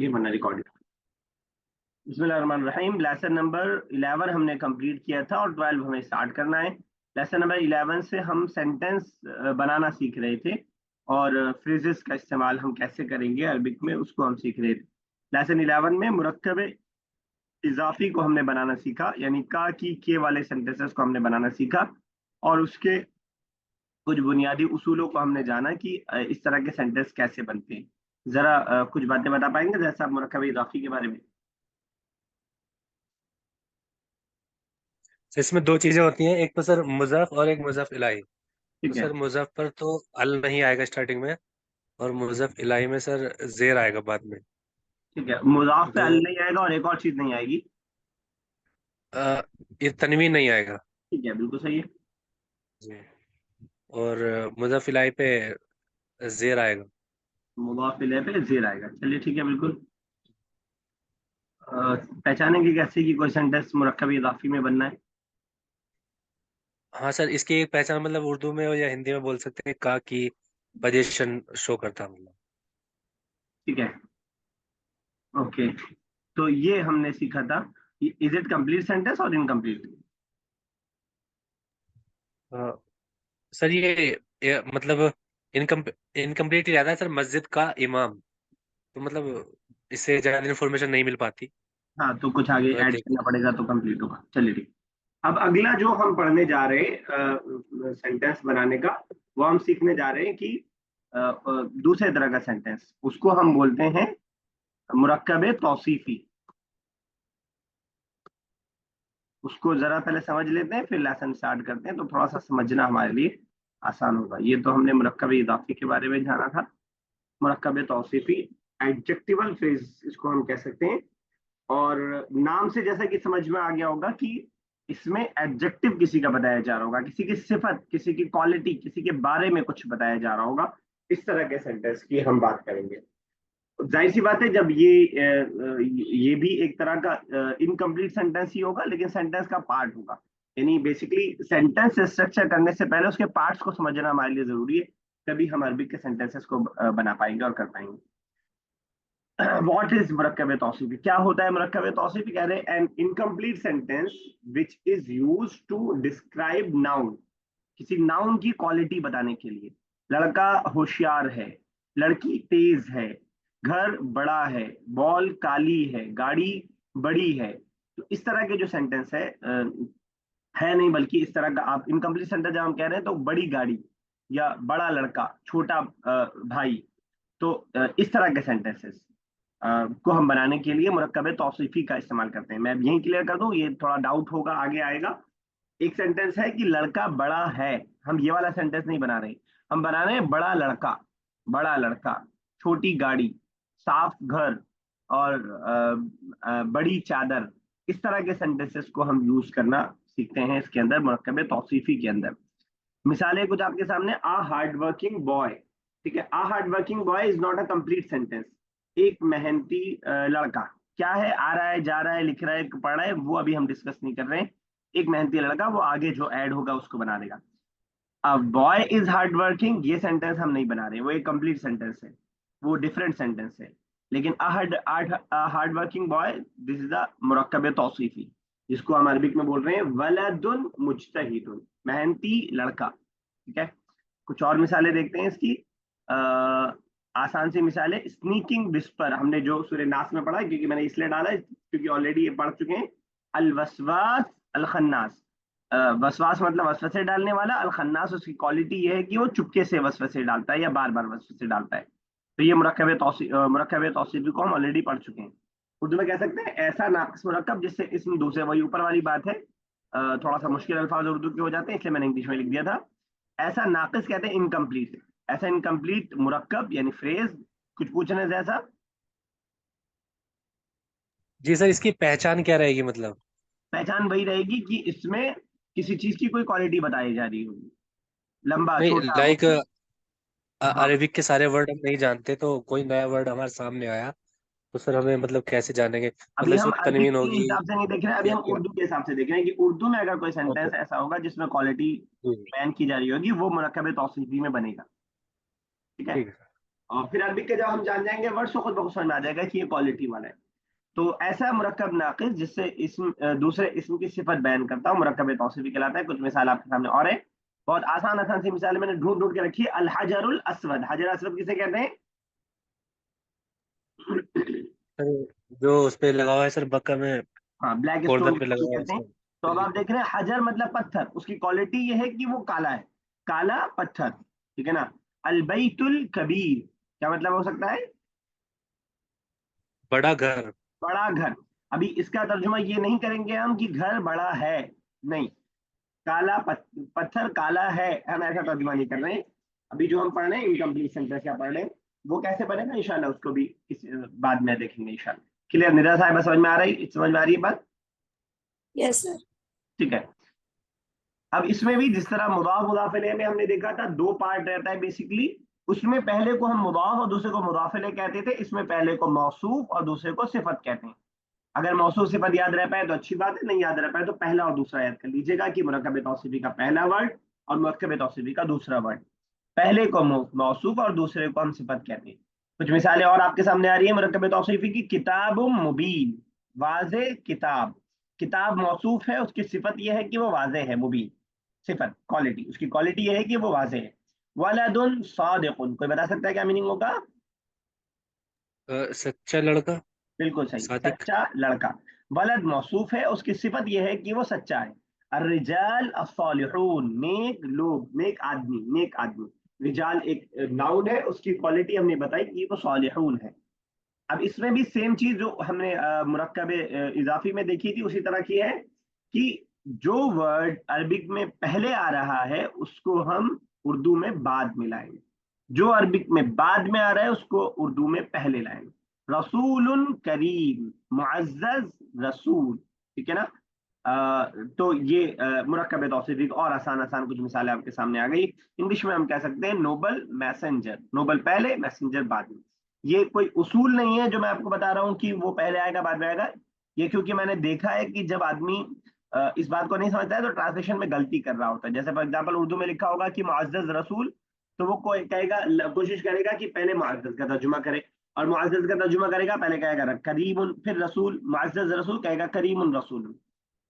होगी वरना रिकॉर्डेड। बिस्मिल्लाहिर्रहमानिर्रहीम। लेसन नंबर 11 हमने कंप्लीट किया था और 12 हमें स्टार्ट करना है। लेसन नंबर 11 से हम सेंटेंस बनाना सीख रहे थे और फ्रेजेस का इस्तेमाल हम कैसे करेंगे अरबिक में उसको हम सीख रहे थे। लेसन 11 में मुरक्कब इजाफी को हमने बनाना सीखा, यानी का की के वाले सेंटेंसेस को हमने बनाना सीखा और उसके कुछ बुनियादी उसूलों को हमने जाना कि इस तरह के सेंटेंस कैसे बनते हैं। जरा कुछ बातें बता पाएंगे जैसा मुरक्कब इजाफी के बारे में? तो इसमें दो चीजें होती हैं, एक तो सर मुजफ और एक मुजफ इलाही। तो ठीक है। सर मुजफ पर तो अल नहीं आएगा स्टार्टिंग में, और मुजफ इलाही में सर जेर आएगा बाद में। ठीक है, मुजाफ पे दो अल नहीं आएगा और एक और चीज नहीं आएगी। ये तनवीन नहीं आएगा ठीक है, बिल्कुल सही है। जी। और मुजफ इलाही पे जेर आएगा। मुजाफ इलैह पे जेर आएगा। चलिए ठीक है, बिल्कुल। पहचानेंगे कैसे कि कोई सेंटेंस मुरक्कब इजाफी में बनना है? हाँ सर, इसकी एक पहचान मतलब उर्दू में या हिंदी में बोल सकते हैं, का की पोजीशन शो करता है मतलब। ठीक है, ओके। तो ये हमने सीखा था। इज इट कंप्लीट सेंटेंस और इनकम्प्लीट? अ, सर ये मतलब इनकम इनकम्प्लीट ही रहता है सर, मस्जिद का इमाम। तो मतलब इससे ज्यादा इन्फॉर्मेशन नहीं मिल पाती हाँ, तो कुछ आगे अगर ऐड देखें करना तो। पड़ेगा तो कंप्लीट होगा। चलिए ठीक। अब अगला जो हम पढ़ने जा रहे हैं सेंटेंस बनाने का, वो हम सीखने जा रहे हैं कि दूसरे तरह का सेंटेंस, उसको हम बोलते हैं मुरक्कब तौसीफी। उसको जरा पहले समझ लेते हैं फिर लेसन स्टार्ट करते हैं, तो थोड़ा सा समझना हमारे लिए आसान होगा। ये तो हमने मुरक्कब इजाफी के बारे में जाना था। मुरक्कब तौसीफी एडजेक्टिवल फ्रेज इसको हम कह सकते हैं। और नाम से जैसा कि समझ में आ गया होगा कि इसमें एडजेक्टिव किसी का बताया जा रहा होगा, किसी की सिफत, किसी की क्वालिटी, किसी के बारे में कुछ बताया जा रहा होगा। इस तरह के सेंटेंस की हम बात करेंगे। जाहिर सी बात है, जब ये भी एक तरह का इनकम्प्लीट सेंटेंस ही होगा लेकिन सेंटेंस का पार्ट होगा। यानी बेसिकली सेंटेंस स्ट्रक्चर करने से पहले उसके पार्ट्स को समझना हमारे लिए जरूरी है, तभी हम अरबिक के सेंटेंसेस को बना पाएंगे और कर पाएंगे। व्हाट इज मुरक्कब तौसीफी? क्या होता है मुरक्कब तौसीफी? कह रहे हैं an incomplete sentence which is use to describe noun. किसी नाउन की क्वालिटी बताने के लिए। लड़का होशियार है, लड़की तेज है, घर बड़ा है, बॉल काली है, गाड़ी बड़ी है। तो इस तरह के जो सेंटेंस है नहीं, बल्कि इस तरह का आप इनकम्प्लीट सेंटेंस जब हम कह रहे हैं तो बड़ी गाड़ी या बड़ा लड़का, छोटा भाई, तो इस तरह के सेंटेंसेस को हम बनाने के लिए मुरक्कब तौसीफी का इस्तेमाल करते हैं। मैं अब यहीं क्लियर कर दूं, ये थोड़ा डाउट होगा आगे आएगा। एक सेंटेंस है कि लड़का बड़ा है, हम ये वाला सेंटेंस नहीं बना रहे, हम बना रहे हैं बड़ा लड़का। बड़ा लड़का, छोटी गाड़ी, साफ घर और बड़ी चादर। इस तरह के सेंटेंसेस को हम यूज करना सीखते हैं इसके अंदर, मुरक्कब तौसीफी के अंदर। मिसालें कुछ आपके सामने। A hard working boy. ठीक है, a hard working boy is not a complete sentence. एक मेहनती लड़का। क्या है? आ रहा है, जा रहा है, लिख रहा है, पढ़ रहा है, वो अभी हम डिस्कस नहीं कर रहे हैं। एक मेहनती लड़का, वो आगे जो ऐड होगा उसको बना देगा। अब बॉय इज हार्ड वर्किंग, ये सेंटेंस हम नहीं बना रहे, वो एक कंप्लीट सेंटेंस है, वो डिफरेंट सेंटेंस है। लेकिन hard working boy, this is the मुरक्कब तौसीफी, जिसको हम अरबिक में बोल रहे हैं वलदुन मुज्तहिदुन, मेहनती लड़का। ठीक है, कुछ और मिसालें देखते हैं इसकी। आ, आसान सी मिसालें। स्नीकिंग विस्पर, हमने जो सूरह नास में पढ़ा है, क्योंकि मैंने इसलिए डाला है क्योंकि ऑलरेडी ये पढ़ चुके हैं। अल वसवास अल खन्नास। वसवास मतलब वसवसे डालने वाला, अल खन्नास उसकी क्वालिटी ये है कि वो चुपके से वसवसे डालता है या बार बार वसवसे डालता है। तो ये मुरक्कब तौसीफी को हम ऑलरेडी पढ़ चुके हैं। उर्दू में कह सकते हैं ऐसा नाकिस मुरक्कब जिससे इसम दूसरे, वही ऊपर वाली बात है। थोड़ा सा मुश्किल अल्फाज उर्दू के हो जाते हैं इसलिए मैंने इंग्लिश में लिख दिया था। ऐसा नाकिस कहते हैं इनकम्प्लीट। ऐसा इनकम्प्लीट मुरक्कब यानी फ्रेज। कुछ पूछने से ऐसा? जी सर, इसकी पहचान क्या रहेगी मतलब? पहचान वही रहेगी कि इसमें किसी चीज की कोई क्वालिटी बताई जा रही होगी। लंबा, नहीं, छोटा, लाइक वो। हाँ, अरेबिक के सारे वर्ड हम नहीं जानते, तो कोई नया वर्ड हमारे सामने आया तो सर हमें मतलब कैसे जानेंगे, अभी मतलब हम इसमें अरबिक तनवीन के होगी हिसाब से नहीं देख रहे हैं, अभी या हम क्या? उर्दू के हिसाब से देख रहे हैं कि उर्दू में अगर कोई ओके। सेंटेंस ऐसा होगा जिसमें क्वालिटी जी बयान की जा रही होगी, वो मुरक्कब तौसीफी में बनेगा। ठीक है। ठीक है सर। और फिर अरबिक के जब हम जान जाएंगे वर्ड्स तो खुद ब खुद समझ में आ जाएगा कि ये क्वालिटी वाला है। तो ऐसा मुरक्कब नाकिस जिससे इसम दूसरे इसम की सिफत बयान करता हूँ मुरक्कब तौसीफी कहलाता है। कुछ मिसाल आपके सामने और है, बहुत आसान आसान सी मिसाल मैंने ढूंढ ढूंढ के रखी है। अल हजरुल अस्वद, हजर अस्वद किसे कहते हैं? सर जो उस पे लगा हुआ है सर, मक्का में हाँ, ब्लैक स्टोन गोल्डन पे लगा को हुआ है कहते हैं। सर, तो अब आप बिल्कुल। देख रहे हैं हजर मतलब पत्थर, उसकी क्वालिटी ये है कि वो काला है, काला पत्थर, ठीक है ना। अलबैतुल कबीर क्या मतलब हो सकता है? बड़ा घर। बड़ा घर। अभी इसका तर्जुमा ये नहीं करेंगे हम कि घर बड़ा है, नहीं, काला पत्थर काला है, हम ऐसा तर्जुमा नहीं कर रहे हैं। अभी जो हम पढ़ रहे हैं इनकम्प्लीट सेंटेंस क्या पढ़ रहे हैं, वो कैसे बनेगा इंशाल्लाह उसको भी बाद में देखेंगे इंशाल्लाह। क्लियर? निरा साहब समझ में आ रही, समझ में आ रही है बात? Yes sir. ठीक है। अब इसमें भी जिस तरह मुदाफ मुदाफ इलैह में हमने देखा था दो पार्ट रहता है बेसिकली, उसमें पहले को हम मुदाफ और दूसरे को मुदाफ इलैह कहते थे, इसमें पहले को मौसूफ और दूसरे को सिफत कहते हैं। अगर मौसूफ सिफत याद रह पाए तो अच्छी बात है, नहीं याद रह पाए तो पहला और दूसरा याद कर लीजिएगा कि मुरक्कब तौसीफी का पहला वर्ड और मुरक्कब तौसीफी का दूसरा वर्ड, पहले को मौसूफ और दूसरे को हम सिफत कहते हैं। कुछ मिसालें और आपके सामने आ रही है मुरक्कब तौसीफी की। किताब मुबीन, वाज़े किताब, किताब मौसूफ है, उसकी सिफत यह है कि वो वाज़े है, मुबीन सिफत क्वालिटी, उसकी क्वालिटी यह है कि वो वाज़े है। वलदुन सादिकुन, कोई बता सकता है क्या मीनिंग होगा? सच्चा लड़का। बिल्कुल सही, सादिक। सच्चा लड़का। वलद मौसूफ है, उसकी सिफत यह है कि वो सच्चा है। अर्रिजाल अस्सालिहून, नेक लोग, नेक आदमी, नेक आदमी। रिजाल एक नाउन है, उसकी क्वालिटी हमने बताई कि वो सालिहून है। अब इसमें भी सेम चीज जो हमने मुरक्कब इजाफी में देखी थी उसी तरह की है कि जो वर्ड अरबिक में पहले आ रहा है उसको हम उर्दू में बाद में लाएंगे, जो अरबिक में बाद में आ रहा है उसको उर्दू में पहले लाएंगे। रसूलुन करीम, मुअज्जज रसूल, ठीक है ना। तो ये मुरक्कब तौसीफी और आसान आसान कुछ मिसालें आपके सामने आ गई। इंग्लिश में हम कह सकते हैं नोबल मैसेंजर, नोबल पहले मैसेंजर बाद में। ये कोई उसूल नहीं है जो मैं आपको बता रहा हूँ कि वो पहले आएगा बाद में आएगा, ये क्योंकि मैंने देखा है कि जब आदमी इस बात को नहीं समझता है तो ट्रांसलेशन में गलती कर रहा होता है। जैसे फॉर एग्जाम्पल उर्दू में लिखा होगा कि मुअज्जज रसूल, तो वो कोई कहेगा, कोशिश करेगा कि पहले मुअज्जज का तर्जुमा करे, और मुअज्जज का तर्जुमा करेगा पहले कहेगा करीमुन, फिर रसूल, मुअज्जज रसूल कहेगा करीमुन रसूल।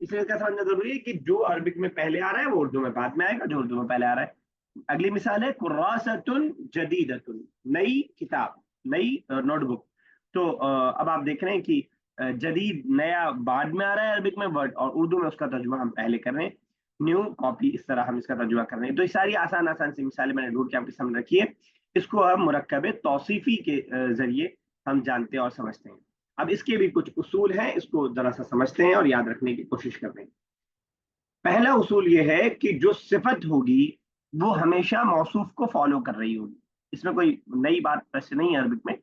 इसलिए क्या समझना जरूरी है कि जो अरबिक में पहले आ रहा है वो उर्दू में बाद में आएगा, जो उर्दू में पहले आ रहा है। अगली मिसाल है कुर्रासतुन जदीदतुन, नई किताब, नई नोटबुक। तो अब आप देख रहे हैं कि जदीद नया बाद में आ रहा है अरबिक में वर्ड, और उर्दू में उसका तर्जुमा हम पहले कर रहे हैं, न्यू कॉपी, इस तरह हम इसका तर्जुमा कर रहे हैं। तो ये सारी आसान आसान सी मिसालें मैंने ढूंढ के आपके सामने रखी है। इसको हम मुरक्कब तौसीफी के जरिए हम जानते हैं और समझते हैं। अब इसके भी कुछ उसूल हैं, इसको जरा सा समझते हैं और याद रखने की कोशिश करते हैं। पहला उसूल ये है कि जो सिफत होगी वो हमेशा मौसूफ को फॉलो कर रही होगी, इसमें कोई नई बात वैसे नहीं है अरबिक में।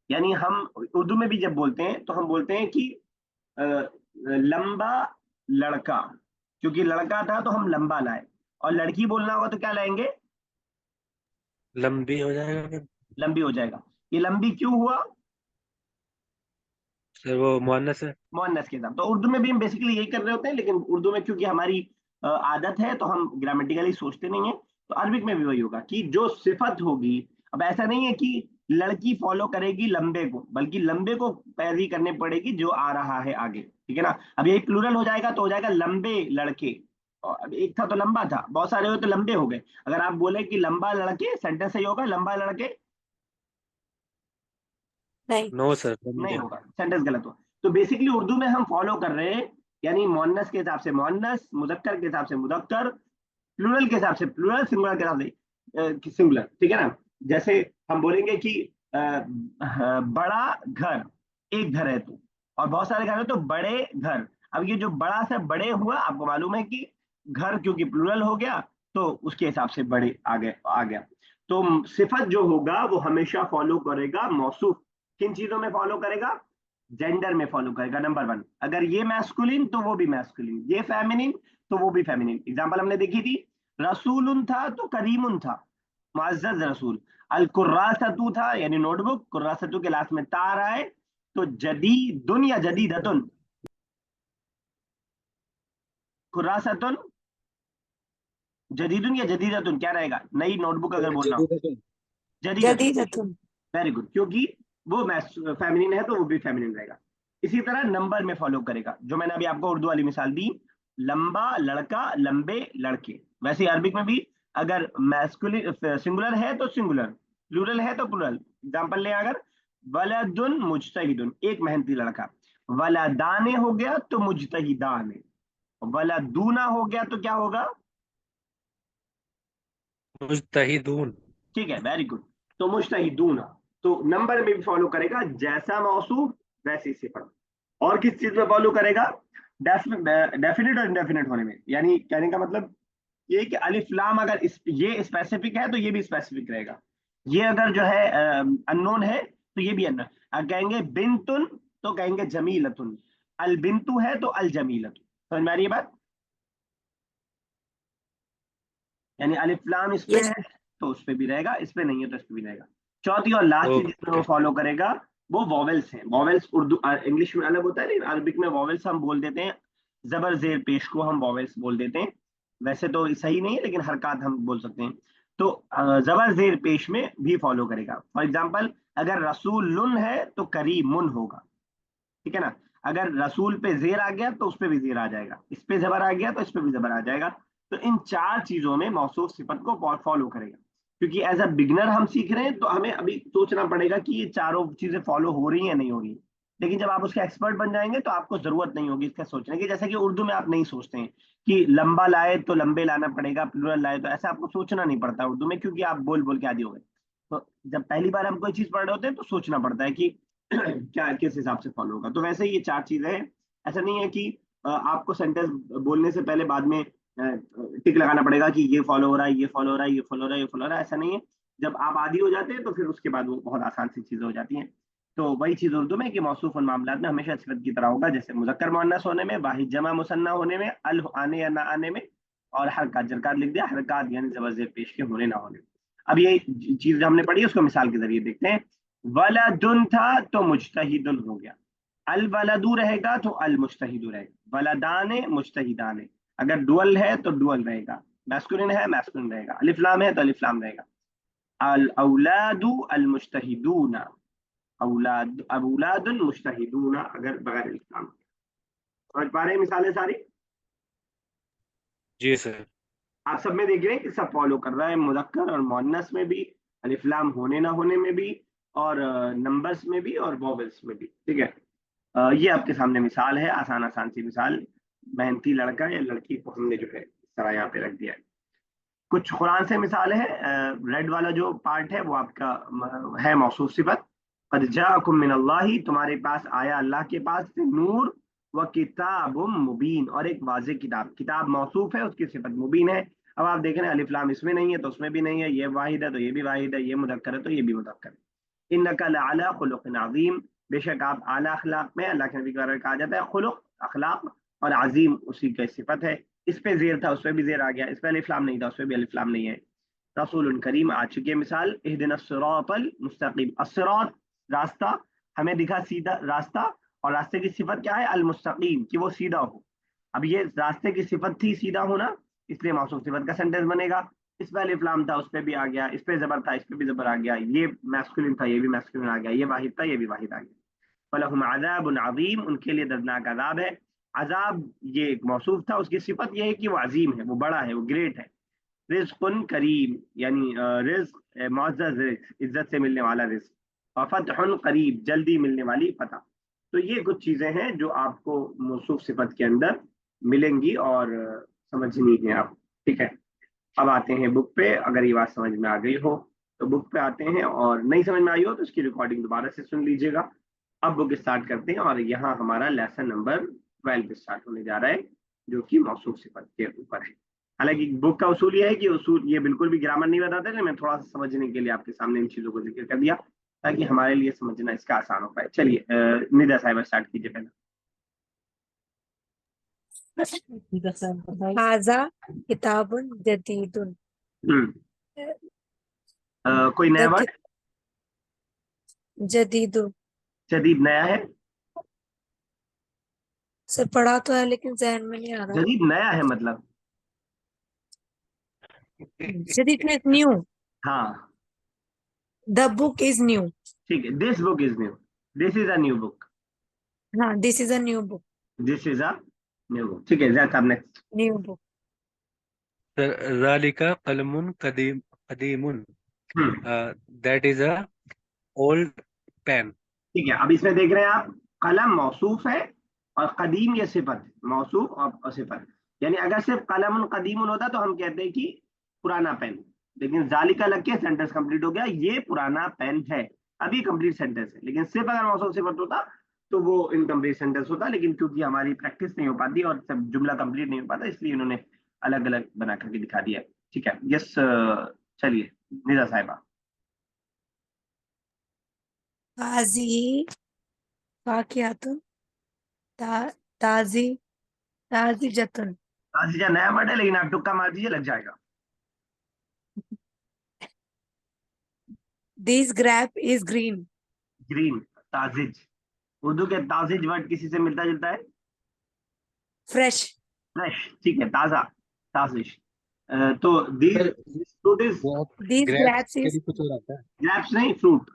यानी हम उर्दू में भी जब बोलते हैं तो हम बोलते हैं कि अ, लंबा लड़का, क्योंकि लड़का था तो हम लंबा लाए, और लड़की बोलना होगा तो क्या लाएंगे? लंबी हो जाएगा फिर। लंबी हो जाएगा। ये लंबी क्यों हुआ? सर वो मुअन्नस है। मुअन्नस के साथ। तो उर्दू में भी हम बेसिकली यही कर रहे होते हैं, लेकिन उर्दू में क्योंकि हमारी आदत है तो हम ग्रामेटिकली सोचते नहीं है। तो अरबिक में भी वही होगा कि जो सिफत होगी, अब ऐसा नहीं है कि लड़की फॉलो करेगी लंबे को, बल्कि लंबे को पैरवी करनी पड़ेगी जो आ रहा है आगे, ठीक है ना। अब यही प्लूरल हो जाएगा तो हो जाएगा लंबे लड़के, और अब एक था तो लंबा था, बहुत सारे हुए तो लंबे हो गए। अगर आप बोले कि लंबा लड़के, सेंटेंस सही होगा लंबा लड़के? नहीं। नो सर, नहीं लंबे। होगा, सेंटेंस गलत हुआ। तो बेसिकली उर्दू में हम फॉलो कर रहे हैं, यानी मोन्नस के हिसाब से मोन्नस, मुजक्कर के हिसाब से मुजक्कर, प्लूरल के हिसाब से प्लूरल, सिंगुलर के हिसाब से सिंगुलर, ठीक है ना। जैसे हम बोलेंगे कि बड़ा घर, एक घर है तो, और बहुत सारे घर है तो बड़े घर। अब ये जो बड़ा से बड़े हुआ, आपको मालूम है कि घर क्योंकि प्लूरल हो गया तो उसके हिसाब से बड़े आ गया। तो सिफत जो होगा वो हमेशा फॉलो करेगा मौसूफ। किन चीजों में फॉलो करेगा? जेंडर में फॉलो करेगा, नंबर वन। अगर ये मैस्कुलिन तो वो भी मैस्कुलिन, ये फेमिनिन तो वो भी फेमिनिन। एग्जाम्पल हमने देखी थी, रसूलुन था तो करीमुन था, मुअज्जज रसूल। अल कुर्रासतु था यानी नोटबुक, कुर्रासतु के लास्ट में तार आए तो जदीदुन या जदीदतुन, कुर्रासतुन जदीदुन या जदीदतुन क्या रहेगा? नई नोटबुक अगर बोलना हो, जदीद है। जदीदतुन। जदीदतुन। वेरी गुड, क्योंकि वो फेमिनिन है तो वो भी फेमिनिन रहेगा। इसी तरह नंबर में फॉलो करेगा, जो मैंने अभी आपको उर्दू वाली मिसाल दी, लंबा लड़का, लंबे लड़के। वैसे ही अरबिक में भी अगर मैस्कुलिन सिंगुलर है तो सिंगुलर, प्लूरल है तो प्लूरल। एग्जांपल ले, अगर वलदुन मुजतहिदुन, एक मेहनती लड़का। वलदाने हो गया तो मुजतहिदान है। वलदूना हो गया तो क्या होगा? मुजतहिदून। ठीक है, वेरी गुड। तो मुजतहिदूना, तो नंबर में भी फॉलो करेगा, जैसा मौसूफ वैसी सिफत। और किस चीज में फॉलो करेगा? डेफिनेट और इनडेफिनेट होने में। यानी कहने का मतलब ये कि अलिफ लाम अगर ये स्पेसिफिक है तो ये भी स्पेसिफिक रहेगा। ये अगर जो है अननोन है तो ये भी अननोन। अगर कहेंगे बिंतुन तो कहेंगे जमीलतुन, अल बिंतु है तो अल जमीलतुन। समझ में आ रही है बात? यानी अलिफ लाम इस पे यस। है तो उस पे भी रहेगा, इस पे नहीं है तो इस पे भी रहेगा। चौथी और लास्ट चीज जिसमें वो ओके। फॉलो करेगा, वो वॉवेल्स हैं। वॉवेल्स उर्दू इंग्लिश में अलग होता है, लेकिन अरबिक में वॉवेल्स हम बोल देते हैं, जबर जेर पेश को हम वॉवेल्स बोल देते हैं। वैसे तो सही नहीं है, लेकिन हरकत हम बोल सकते हैं। तो जबर जेर पेश में भी फॉलो करेगा। फॉर एग्जाम्पल, अगर रसूलुन है तो करीमुन होगा, ठीक है ना। अगर रसूल पे जेर आ गया तो उस पे भी जेर आ जाएगा, इस पे जबर आ गया तो इस पे भी जबर आ जाएगा। तो इन चार चीजों में मौसूफ सिफत को फॉलो करेगा। क्योंकि एज अ बिगनर हम सीख रहे हैं तो हमें अभी सोचना पड़ेगा कि ये चारों चीजें फॉलो हो रही हैं नहीं हो रही। लेकिन जब आप उसके एक्सपर्ट बन जाएंगे तो आपको जरूरत नहीं होगी इसका सोचने की। जैसे कि उर्दू में आप नहीं सोचते हैं कि लंबा लाए तो लंबे लाना पड़ेगा, प्लूरल लाए तो, ऐसा आपको सोचना नहीं पड़ता उर्दू में, क्योंकि आप बोल बोल के आदी हो गए। तो जब पहली बार हम कोई चीज पढ़ रहे होते हैं तो सोचना पड़ता है कि क्या किस हिसाब से फॉलो होगा। तो वैसे ही ये चार चीजें हैं। ऐसा नहीं है कि आपको सेंटेंस बोलने से पहले बाद में टिक लगाना पड़ेगा कि ये फॉलो हो रहा है, ये फॉलो हो रहा है, ये फॉलो हो रहा है, ये फॉलो हो रहा है। ऐसा नहीं है। जब आप आदी हो जाते हैं तो फिर उसके बाद वो बहुत आसान सी चीजें हो जाती हैं। तो वही चीज उर्दू में कि मौसूफ उन मामलात में हमेशा सिफत की तरह होगा, जैसे मुजक्कर मुअन्नस होने में, वाहिद जमा मुसन्ना होने में, अल आने या ना आने में, और हरकत जरकत लिख दिया, हरकत यानी जबर जेर पेश के होने ना होने में। अब ये चीज हमने पढ़ी उसको मिसाल के जरिए देखते हैं। वलदुन था तो मुजतहिदुन हो गया, अल वलदू रहेगा तो अल मुजतहिदु रहेगा, वलदाने मुजतहिदाने। अगर डुअल है तो डुअल रहेगा, मैस्कुलिन है मैस्कुलिन रहेगा, अलिफ लाम है तो अलिफ लाम रहेगा। अल औलादु अल मुजतहिदूना, औलाद औलादुन मुजतहिदूना अगर बगैर अलिफ लाम। समझ पा रहे हैं मिसालें सारी? जी सर। आप सब में देख रहे हैं कि सब फॉलो कर रहा है, मुज़क्कर और मुअन्नस में भी, अलिफ लाम होने ना होने में भी, और नंबर्स में भी, और वॉवेल्स में भी। ठीक है। ये आपके सामने मिसाल है, आसान आसान सी मिसाल। मेहनती लड़का या लड़की को हमने जो है इस तरह यहाँ पे रख दिया है। कुछ कुरान से मिसाल है। रेड वाला जो पार्ट है वो आपका है मौसूफ सिफत। कद जाअकुम मिनल्लाहि, तुम्हारे पास आया अल्लाह के पास से नूर, व किताबुम मुबीन, और एक वाज़ेह किताब। किताब मौसूफ है, उसकी सिफत मुबीन है। अब आप देख रहे हैं अलिफ लाम इसमें नहीं है तो उसमें भी नहीं है, ये वाहिद है तो ये भी वाहिद है, ये मुदक्कर है तो ये भी मुदक्कर है। इन्नका लअला खुलुकिन अज़ीम, बेशक आप आला अखलाक में, अल्लाह के नबी के बारे में कहा जाता है खुलुक अखलाक, और अजीम उसी की सिफत है। इस पे जेर था उस पे भी जेर आ गया, इस पे अलिफ लाम नहीं था उस पे भी अलिफ लाम नहीं है। रसूल करीम आ चुकी है मिसाल। इहदिना सिरातल मुस्तकीम, अस्सिरात रास्ता, हमें दिखा सीधा रास्ता, और रास्ते की सिफत क्या है? अल मुस्तकीम, कि वो सीधा हो। अब ये रास्ते की सिफत थी सीधा होना, इसलिए मौसूफ सिफत का सेंटेंस बनेगा। इस पे अलिफ लाम था उस पे भी आ गया, इस पे जबर था इस पे भी जबर आ गया, ये मैस्कुलिन था ये भी मैस्कुलिन आ गया, ये वाहिद था ये भी वाहिद आ गया। फलहुम अज़ाबुन अज़ीम, उनके लिए दर्दनाक अजाब है। अजाब ये एक मौसूफ था, उसकी सिफत यह है कि वो अजीम है, वो बड़ा है, वो ग्रेट है। रिज़्क़ुन करीम, यानी रिज़्क़ मुअज़्ज़ज़ रिज़्क़, इज्जत से मिलने वाला रिज़्क़। और फ़तहुन करीब, जल्दी मिलने वाली फतह। तो ये कुछ चीजें हैं जो आपको मौसूफ सिफत के अंदर मिलेंगी और समझनी है आप। ठीक है। अब आते हैं बुक पे। अगर ये बात समझ में आ गई हो तो बुक पे आते हैं, और नहीं समझ में आई हो तो इसकी रिकॉर्डिंग दोबारा से सुन लीजिएगा। अब बुक स्टार्ट करते हैं, और यहाँ हमारा लेसन नंबर 12 स्टार्ट होने जा रहा है, जो कि मौसूफ सिफत के ऊपर है। हालांकि बुक का उसूल ये है कि उसूल ये बिल्कुल भी ग्रामर नहीं बताते, लेकिन मैं थोड़ा सा समझने के लिए आपके सामने इन चीजों को जिक्र कर दिया ताकि हमारे लिए समझना इसका आसान हो पाए। चलिए निदा साहिबा स्टार्ट कीजिए पहले। हाजा किताबुन जदीदुन। हम्म। कोई नया द वर्ड? जदीदुन जदीद नया है? सर पढ़ा तो है लेकिन जहन में नहीं आ रहा। जदीद नया है मतलब? जदीद में न्यू। हाँ, द बुक इज न्यू। ठीक है, this book is new, this is a new book, हाँ, this is a new book. This is a new book. ठीक है, जैक आप नेक्स्ट। New book. सर ज़ालिका कलमुन कदीम कदीमुन, hmm, that is a old pen. ठीक है, अब इसमें देख रहे हैं आप, कलम मौसूफ है और कदीम ये सिफत है, मौसूफ और सिफत। यानी अगर सिर्फ कलम कदीम होता तो हम कहते हैं कि पुराना पेन, लेकिन जालिका लग के सेंटेंस कंप्लीट हो गया, ये पुराना पेन है। अभी कंप्लीट सेंटेंस है, लेकिन सिर्फ अगर मौसूफ सिफत होता तो वो इनकम्प्लीट सेंटेंस होता। लेकिन क्योंकि हमारी प्रैक्टिस नहीं हो पाती और सब जुमला कंप्लीट नहीं हो पाता, इसलिए उन्होंने अलग अलग बना करके दिखा दिया। ठीक है, यस, चलिए निदा साहिबा। हाजी वाकियातुन ता, ताजी ताजी जतुन। ताजीजा नया वर्ड है, लेकिन आप तुक्का मार दीजिए, लग जाएगा। This grape is green. Green, ताजिज। उर्दू के ताजिज वर्ड किसी से मिलता जुलता है? फ्रेश। फ्रेश, ठीक है, ताजा, ताजिश। तो these sir fruit is, this grapes grapes के इज लिए कुछ और आता है? ग्रेप्स नहीं, फ्रूट।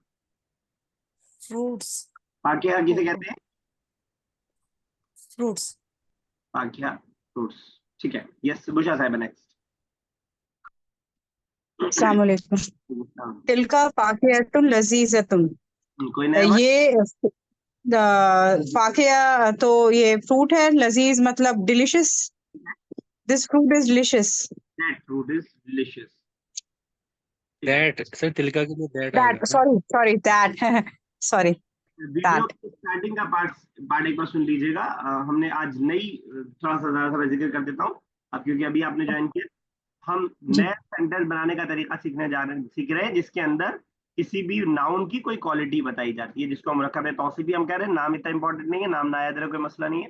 फ्रूट्स। पाकिया किसे कहते हैं? फ्रूट्स। पाकिया, फ्रूट्स। ठीक है, यस बुशा साहब नेक्स्ट। अस्सलाम वालेकुम। तिलका फाकियतुन लजीजतुन। कोई नया वर्ड? ये फाकिया तो ये फ्रूट है, लजीज मतलब delicious. This fruit is delicious. That fruit is delicious. That sir Tilka के लिए दैट दैट, आएगा ना? Sorry sorry, that sorry, video that. Starting का पार्ट पार्ट एक बार सुन लीजिएगा। हमने आज नई थोड़ा सा ज्यादा सा जिक्र कर देता हूँ, अब क्योंकि अभी आपने ज्वाइन किया। हम जी नया सेंटेंस बनाने का तरीका सीख रहे हैं, जिसके अंदर किसी भी नाउन की कोई क्वालिटी बताई जाती है, जिसको हम मुरक्कब तौसीफी हम कह रहे हैं। नाम इतना इंपॉर्टेंट नहीं है, नाम ना याद रहे कोई मसला नहीं है,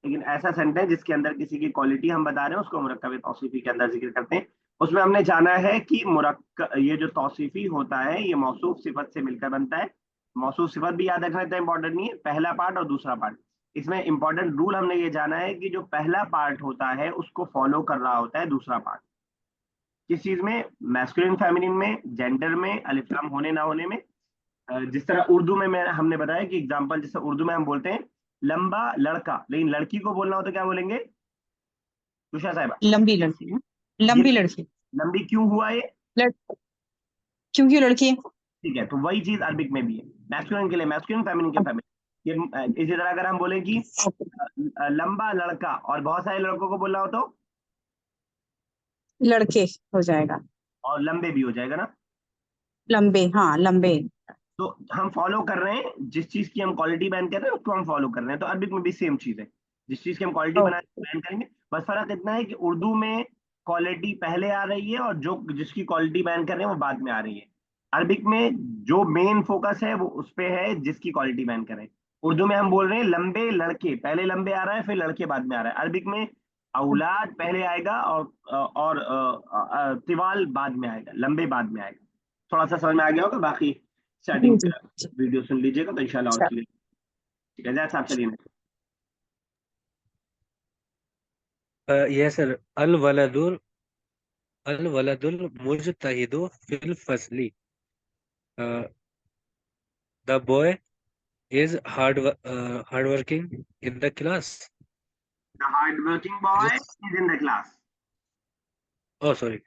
लेकिन ऐसा सेंटेंस जिसके अंदर किसी की क्वालिटी हम बता रहे हैं, उसको मुरक्कब तौसीफी के अंदर जिक्र करते हैं। उसमें हमने जाना है कि मुरक्कब, ये जो तौसीफी होता है, ये मौसूफ सिफत से मिलकर बनता है। मौसूफ सिफत भी याद रखना इतना इंपॉर्टेंट नहीं है, पहला पार्ट और दूसरा पार्ट। इसमें इंपॉर्टेंट रूल हमने ये जाना है कि जो पहला पार्ट होता है उसको फॉलो कर रहा होता है दूसरा पार्ट। किस चीज में? मैस्कुलिन फेमिनिन में, जेंडर में, अलिफ लाम होने ना होने में। जिस तरह उर्दू में मैं हमने बताया कि एग्जांपल, जैसे उर्दू में हम बोलते हैं लंबा लड़का, लेकिन लड़की को बोलना हो तो क्या बोलेंगे तुषार साहब? लंबी लड़की है, ये लंबी लड़की। लंबी क्यों हुआ ये? लड़ क्योंकि लड़की है। ठीक है, तो वही चीज अरबिक में भी है, मैस्कुलिन के लिए मैस्कुलिन, फेमिनिन के फेमिनिन। ये इसी तरह अगर हम बोले कि लंबा लड़का और बहुत सारे लड़कों को बोलना हो तो, लड़के हो जाएगा। और लंबे भी हो जाएगा ना। लंबे, हाँ लंबे। तो हम फॉलो कर रहे हैं, जिस चीज की हम क्वालिटी बैन कर रहे हैं उसको हम फॉलो कर रहे हैं। तो अरबिक में भी सेम चीज है, जिस चीज की हम क्वालिटी बना बैन करेंगे। बस फर्क इतना है कि उर्दू में क्वालिटी पहले आ रही है और जो जिसकी क्वालिटी बैन कर रहे हैं वो बाद में आ रही है। अरबिक में जो मेन फोकस है वो उस पे है जिसकी क्वालिटी बैन करें। उर्दू में हम बोल रहे हैं लंबे लड़के, पहले लंबे आ रहा है फिर लड़के बाद में आ रहा है। अरबिक में औलाद पहले आएगा और तिवाल बाद में आएगा, लंबे बाद में आएगा। थोड़ा सा समझ में आ गया होगा, बाकी जी स्टार्टिंग जी। वीडियो सुन लीजिएगा तो इंशाल्लाह और अच्छा, क्लियर। ठीक है, जैसा साहब चलिए next। ये सर अल वलदुल मुजतहिदु फिल फजली, the boy is hard working in the class. The hard working boy is in the class. Oh sorry,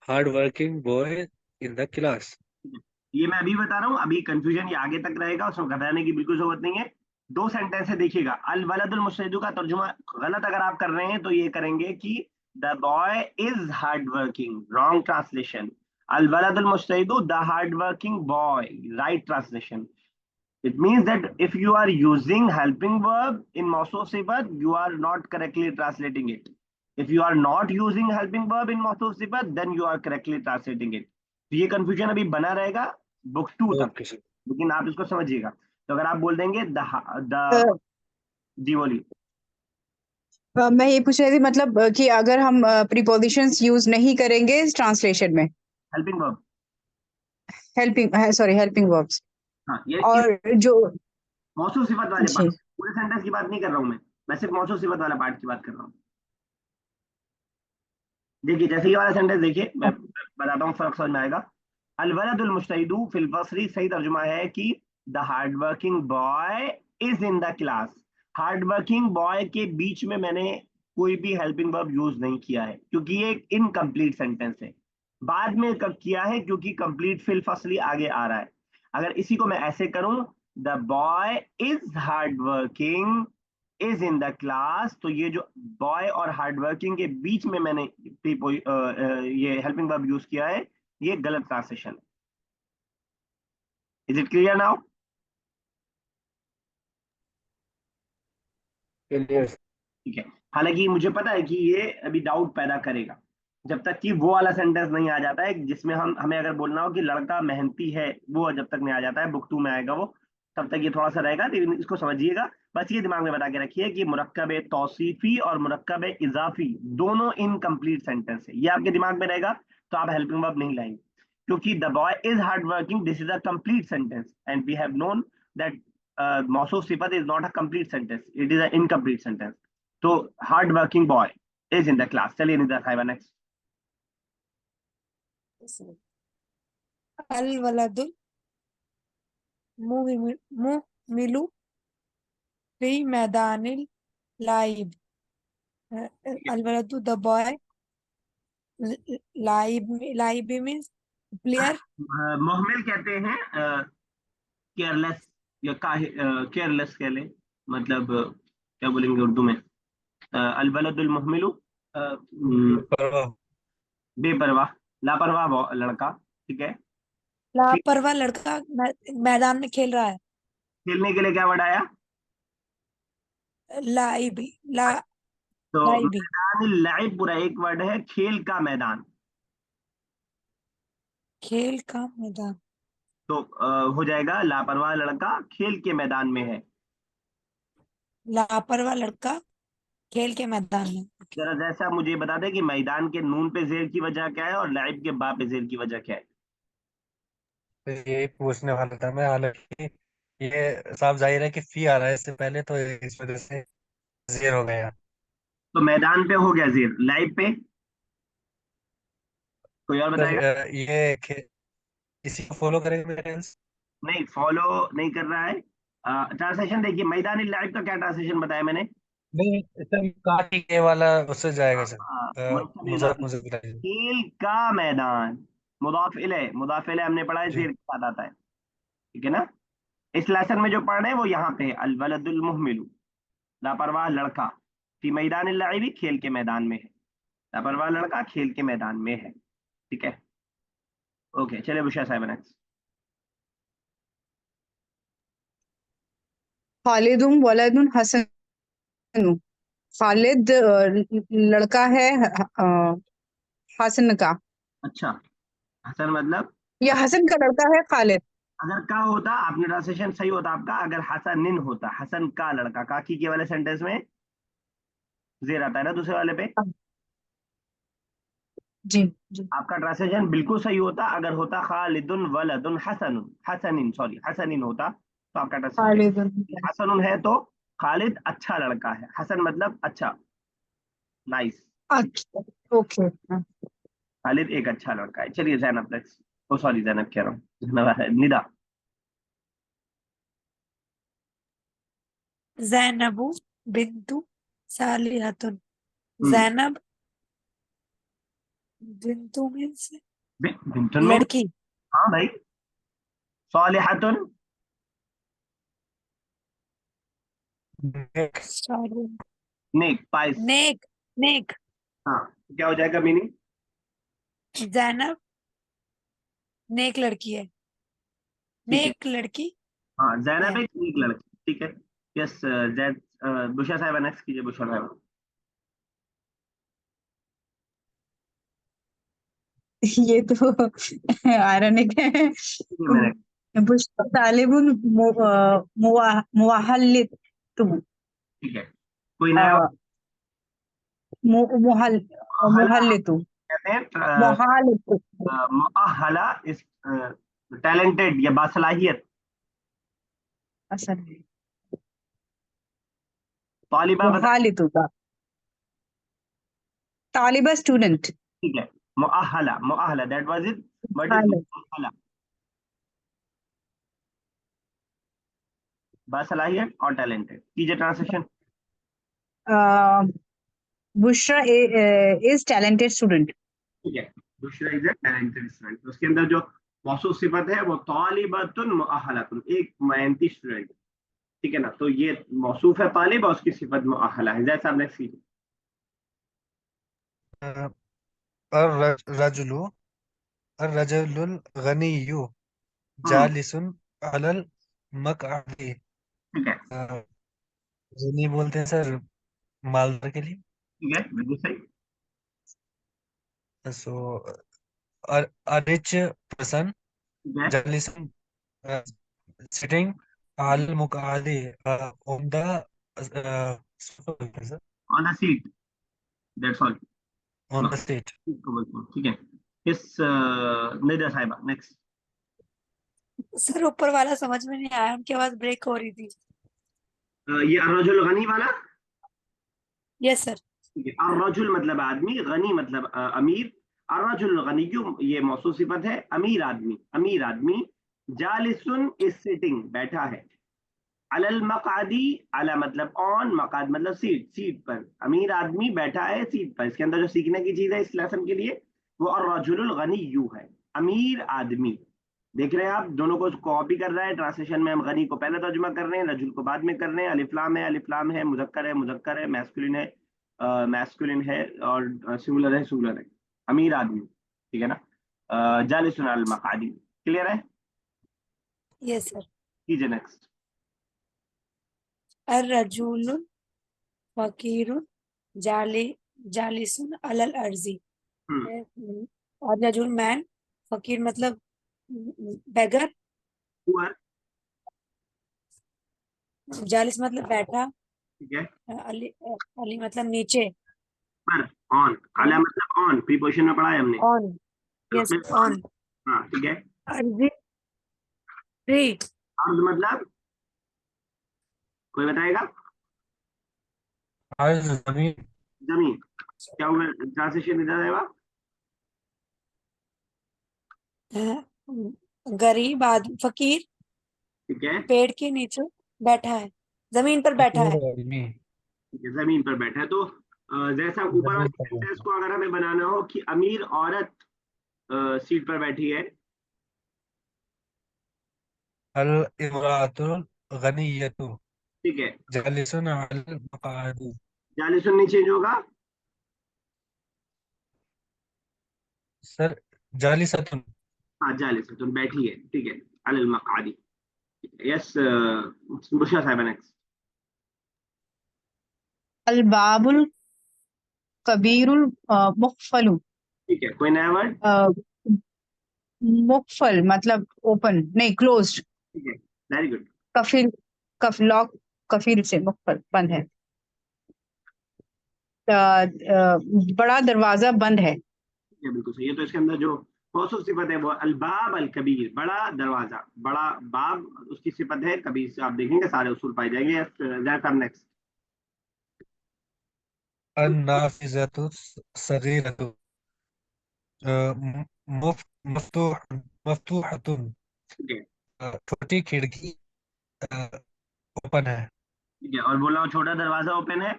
hard working boy in the class. ये मैं अभी बता रहा हूँ, अभी कंफ्यूजन ये आगे तक रहेगा, उसमें घबराने की बिल्कुल जरूरत नहीं है। दो सेंटेंस है, देखिएगा। अल वलदुल मुस्तैदु का तर्जुमा गलत अगर आप कर रहे हैं तो ये करेंगे कि the boy is hard working, wrong translation. अल वलदुल मुस्तैदु the hard working boy, right translation. It means that if you are using helping verb in Mausuf Sifat, you are not correctly translating it. If you are not using helping verb in Mausuf Sifat, then you are correctly translating it. तो ये confusion अभी बना रहेगा book 2 तक, okay sir. लेकिन आप इसको समझिएगा। तो अगर आप बोल देंगे अ, द जी बोलिए। मैं ये पूछ रही थी मतलब कि अगर हम प्रीपोजिशंस यूज नहीं करेंगे इस ट्रांसलेशन में, helping verb, helping, sorry helping verbs, हाँ, ये इस और जो मौसूफ सिफत वाले जी पार्ट, पूरे सेंटेंस की बात नहीं कर रहा हूँ मैं सिर्फ मौसूफ सिफत वाला पार्ट की बात कर रहा हूँ। देखिए, जैसे ये वाला सेंटेंस देखिए, मैं बताता हूँ, फर्क समझ में आएगा। अल वलदुल मुज्तहिदु फिल फस्ली सही तर्जुमा है कि the hard working boy is in the class. Hard working boy के बीच में मैंने कोई भी हेल्पिंग वर्ब यूज नहीं किया है क्योंकि ये एक इनकम्प्लीट सेंटेंस है। बाद में कब किया है क्योंकि कंप्लीट फिल फसली आगे आ रहा है। अगर इसी को मैं ऐसे करूं, the boy is hard working is in the class, तो ये जो बॉय और हार्ड वर्किंग के बीच में मैंने ये हेल्पिंग वर्ब यूज किया है, ये गलत ट्रांसलेशन है। Is it clear now? Clear. ठीक है। हालांकि मुझे पता है कि ये अभी डाउट पैदा करेगा जब तक कि वो वाला सेंटेंस नहीं आ जाता है जिसमें हमें अगर बोलना हो कि लड़का मेहनती है, वो जब तक नहीं आ जाता है, बुक 2 में आएगा वो, तब तक ये थोड़ा सा रहेगा। लेकिन इसको समझिएगा, बस ये दिमाग में बता के रखिए कि मुरक्कब तौसीफी और मुरक्कब इजाफी दोनों इनकम्प्लीट सेंटेंस है। ये आपके दिमाग में रहेगा तो आप हेल्पिंग वर्ब नहीं लाएंगे, क्योंकि the boy is hard working this is a complete sentence and we have known that मौसूफ सिफत is not a complete sentence, it is a incomplete sentence. तो hard working boy is in the class. चलिए निदा साहिबा next. अल वलदुल मुमिलु फी मैदानिल लाइब। अल वलदु the boy, लाइब means player. मोहमिल कहते हैं careless या केयरलेस कह ले, मतलब क्या बोलेंगे उर्दू में, अल बलदुल मुहमिलु परवाह। बेपरवाह, लापरवाह लड़का। ठीक है। फिर लापरवाह लड़का मैदान में खेल रहा है। खेलने के लिए क्या वर्ड आया? लाइबी ला तो लाइबी मैदान लाइब पूरा एक वर्ड है, खेल का मैदान। खेल का मैदान। तो हो जाएगा लापरवाह लड़का खेल के मैदान में है। लापरवाह लड़का खेल के मैदान में। जरा जैसा मुझे बता दे कि मैदान के नून पे जेर की वजह क्या है और लाइब के बा पे जेर की वजह क्या है? तो यही पूछने वाला था मैं, हालांकि ये साफ जाहिर है कि फी आ रहा है इससे पहले, तो इस वजह से जीर हो गया। तो मैदान पे हो गया जेर, लाइब पे कोई और सर बताएगा? इसी को फॉलो करेंगे मेरे ख्याल से। नहीं, फॉलो नहीं कर रहा है। ट्रांसलेशन देखिए, मैदान लाइब का क्या ट्रांसलेशन बताया मैंने? नहीं सर, काटी के वाला उससे जाएगा सर, मुरक्कब मुझे इजाफी, मुझे बताइए। खेल का मैदान। मुदाफ इले हमने पढ़ा है, जी। जेर के साथ आता है। ठीक है ना? इस लेसन में जो पढ़ रहे हैं वो यहाँ पे है, अल वलदुल मुहमिलु, लापरवाह लड़का, फी मैदान लाइबी, खेल के मैदान में है। लापरवाह लड़का खेल के मैदान में है। ठीक है। ओके, चलिए बुशा साहब नेक्स्ट। खालिदुम वलदुन हसन। खालिद लड़का है हसन का। अच्छा, हसन मतलब, या हसन का लड़का है खालिद। अगर का होता, आपने ट्रांसलेशन सही होता आपका, अगर हसनिन होता, हसन का लड़का, काकी के वाले सेंटेंस में जेर आता है ना दूसरे वाले पे। जी जी। आपका ट्रांसलेशन बिल्कुल सही होता अगर होता खालिदुन वलदुन हसनुन, हसनिन, सॉरी हसनिन होता, तो आपका ट्रांसलेशन खालिदुन। सही। हसनुन है तो खालिद अच्छा लड़का है, हसन मतलब अच्छा, नाइस। अच्छा ओके। खालिद एक अच्छा लड़का है। चलिए जैनब नेक्स्ट। ओ सॉरी, जैनब कह रहा हूँ, जैनब है, निदा। जैनबु बिन्तु सालिहतुन। हम्म, जैनब बिन्तु मीन्स बिंतुन में, लड़की। हाँ भाई, सालिहतुन, सॉरी, नेक, पाइस। नेक नेक। हाँ, क्या हो जाएगा मीनिंग? जैनब नेक लड़की है। ठीक है। नेक लड़की हाँ, जैनब है। एक नीक लड़की। ठीक है। यस, जैद, बुशा साहब नेक्स्ट कीजिए, बुशा साहब। ये तो आयरनिक है। मिनट। बुश्रा तालिबुन मुवाहलितुम। ठीक है, कोई नया word मुहल हला मुहल्लितु। कहते हैं, मुहालितु। मुअहला इस टैलेंटेड या बासलाहियत। असल तालिबा बता। मुहालितु का तालिबा स्टूडेंट। ठीक है, मुअहला, मुअहला that was it, what is हालत मुअहला? बासलाहियत और टैलेंटेड। कीजिए translation. Bushra is talented student. ठीक है, दूसरा इज अ टैलेंटेड स्टूडेंट। उसके अंदर जो मौसूफ सिफत है वो तालिबतुन मुअहलतुन, एक मेहनती स्टूडेंट। ठीक है ना, तो ये मौसूफ है तालिब और उसकी सिफत मुअहला है। जैसा आपने सीखा। अर्रजुलु अर्रजुलुल गनिय्यु हम्म। जालिसुन अलल मकअदी। ठीक है। गनी बोलते हैं सर मालदार के लिए। ठीक है, बिल्कुल सही। सो a rich person ठीक है। जलिसन sitting al मुकादे on the sofa, on the seat, that's all. on the seat। ठीक है। इस निदा साहिबा नेक्स्ट। सर ऊपर वाला समझ में नहीं आया, उनकी आवाज ब्रेक हो रही थी। ये अर्रजुल गनी वाला। Yes sir. ठीक है, अर्रजुल मतलब आदमी, गनी मतलब अमीर। अर्रजुल गनी ये मौसूफ सिफत है, अमीर आदमी, अमीर आदमी। जालिसुन इज सिटिंग, बैठा है। अलल मकादी, अला मतलब ऑन, मकाद मतलब सीट, सीट पर। अमीर आदमी बैठा है सीट पर। इसके अंदर जो सीखने की चीज है इस लेसन के लिए वो अर्रजुल गनी यू है, अमीर आदमी। देख रहे हैं आप, दोनों को कॉपी कर रहा है। ट्रांसलेशन में हम गनी को पहले तर्जुमा कर रहे हैं, रजुल को बाद में कर रहे हैं। अलिफ्लाम है, अलिफ्लाम है, मुजक्कर है, मुजक्कर है, मैस्कुलिन है, मैस्कुलिन है, और सिंगुलर है, सिंगुलर है। अमीर आदमी, ठीक है ना। जालिसन अल मकादी। क्लियर है? Yes sir. कीजिए नेक्स्ट। अर्रजुलुन फकीरुन जाली जालिसुन अलल अर्जी। अर्रजुल मैन, फकीर मतलब बेगर, पुअर। जालिस मतलब बैठा, ठीक है। अली अली मतलब नीचे, पर, ऑन, अला मतलब ऑन, प्रीपोजिशन में पढ़ा है हमने। ऑन। यस उसमें on, ऑन। हाँ ठीक है। अर्जी फ्री। अर्ज मतलब, कोई बताएगा? आज जमीन। जमीन। क्या होगा ट्रांसलेशन इधर आएगा? गरीब आदमी, फकीर ठीक है। पेड़ के नीचे बैठा है, जमीन पर बैठा है। आदमी ठीक है, जमीन पर बैठा है। तो जैसा ऊपर जमीन वाले पर सेंटेंस बैठा। को अगर हमें बनाना हो कि अमीर औरत सीट पर बैठी है। अल इमरातुल गनियतु ठीक है, जालिसुन अल मकादी। जालिसुन नहीं चेंज होगा। सर जालिसतुन। हाँ, जालिसुन बैठी है, ठीक है। अल मकादी। यस, बुशरा साहब नेक्स्ट। अल बाबुल कबीरुल मुकफलु। ठीक है, कोई नया वर्ड? मुकफल मतलब ओपन नहीं, क्लोज्ड। ठीक है, वेरी गुड। कफिल, कफ लॉक, कफिल से मुकफल बंद है। बड़ा दरवाजा बंद है। ये बिल्कुल सही है। तो इसके अंदर जो मौसूफ सिफत है वो अलबाब अल कबीर, बड़ा दरवाजा, बड़ा बाब उसकी सिफत है। कबीर से आप देखेंगे सारे उसूल पाए जाएंगे। That next. अन नाफिजतु सगीरतु मफ्तूह मफ्तूहतुन। ठीक है। छोटी खिड़की ओपन है। ठीक है, और बोला छोटा दरवाजा ओपन है।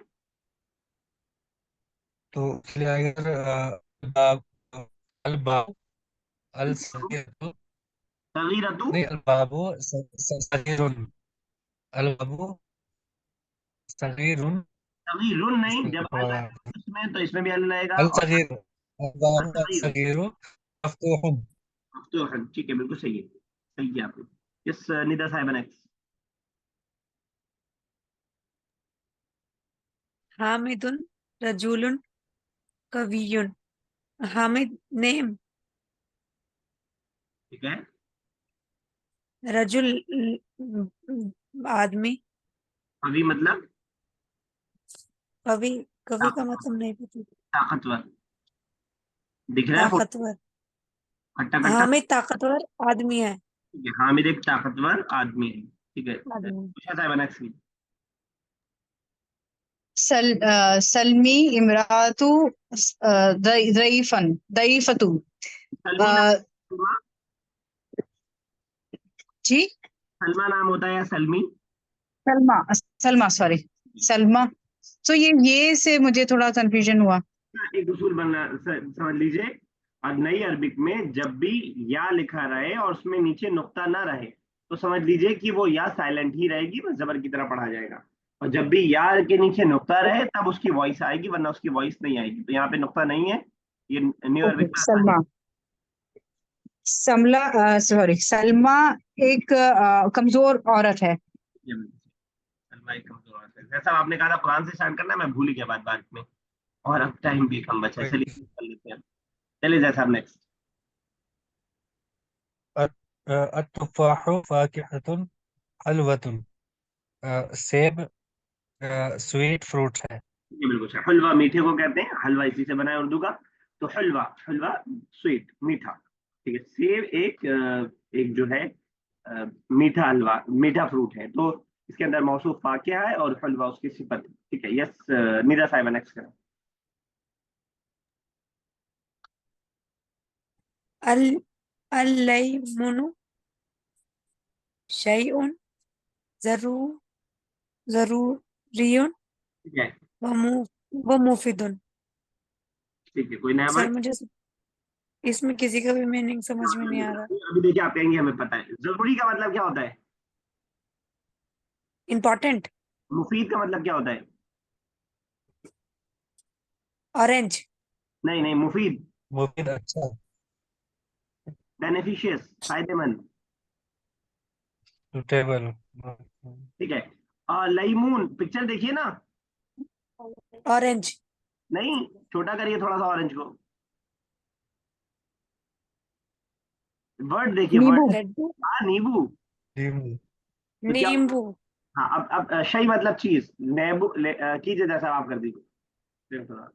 तो इसलिए अगर बाब अल बाब अल सगीरतु। तगीरतु। नहीं, अल बाबू सगीरुन। अल बाबू सगीरुन। तगीरुन नहीं, इसमें जब अल थोड़ा आएगा उसमें तो इसमें भी अल आएगा। अल और सगीर अल बाबू तगीरुन, सगीरु मफ्तूहुन। तो ठीक है, बिल्कुल सही है, सही किया आपने। इस निदा साहिबा नेक्स्ट। हामिदुन रजूलुन कवियुन। हामिद नेम, ठीक है। रजुल आदमी, अभी मतलब कवि, कवि का ताकतवर, मतलब नहीं पता। ताकतवर। दिख रहा है फोटो? ताकतवर, खट्टा खट्टा। हामिद ताकतवर आदमी है। ठीक है, हामिद एक ताकतवर आदमी है। ठीक है, आदमी। पूछा साहिबा नेक्स्ट। सलमी इमरातु दईफन दईफतु। सलमीना, सलमा, जी सलमा नाम होता है या सलमी? सलमा, सलमा सॉरी, सलमा। तो ये से मुझे थोड़ा कंफ्यूजन हुआ। एक उसूल बनना समझ लीजिए। और नई अरबिक में जब भी या लिखा रहे और उसमें नीचे नुक्ता ना रहे तो समझ लीजिए कि वो या साइलेंट ही रहेगी, बस जबर की तरह पढ़ा जाएगा। और जब भी या के नीचे नुक्ता रहे तब उसकी वॉइस आएगी, वरना उसकी वॉइस नहीं आएगी। तो यहाँ पे नुक्ता नहीं है, ये न्यू ओके, अरबिक में आसानी। सलमा, समला सॉरी, सलमा एक कमजोर औरत है। ये सलमा एक कमजोर औरत है। जैसा आपने कहा था कुरान से स्टार्ट करना, मैं भूल ही गया बात बात में। और अब टाइम भी कम बचा है, कोई चलिए कर लेते हैं। चलिए जैसा नेक्स्ट। अत्तुफ़ाहु फ़ाकिहतुन हलवतुन। सेब स्वीट फ्रूट है। ये बिल्कुल सही। हलवा मीठे को कहते हैं, हलवा इसी से बना है उर्दू का। तो हलवा, हलवा स्वीट मीठा। ठीक है। सेब एक एक जो है मीठा हलवा, मीठा फ्रूट है। तो इसके अंदर मौसूफ फाकिया है और हलवा उसकी सिफत है। ठीक है। यस निदा साहिबा नेक्स्ट करें। अल अल-लैमुनु शैउन जरू जरूरियुन ठीक है। व मुफिदुन। ठीक है, कोई नया सर वर्ड? मुझे इसमें किसी का भी मीनिंग समझ में नहीं आ रहा। अभी देखिए आप कहेंगे हमें पता है। जरूरी का मतलब क्या होता है? इम्पोर्टेंट। मुफीद का मतलब क्या होता है? ऑरेंज। नहीं नहीं, मुफीद। मुफीद अच्छा। बेनिफिशियस, फायदेमंद। सुटेबल। ठीक है। और लईमून, पिक्चर देखिए ना। ऑरेंज। नहीं, छोटा करिए थोड़ा सा ऑरेंज को। वर्ड देखिए, वर्ड। नींबू। लड्डू। हाँ, नींबू। नींबू। तो क्या? नींबू। हाँ, अब शई मतलब चीज, नेबू कीजिए जैसा आप कर दीजिए। फिर थोड़ा।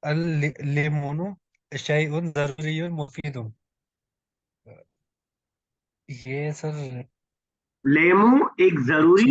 अल लिमोनु शैउन ज़रूरियुन मुफीदुन। ये सर लेमू एक जरूरी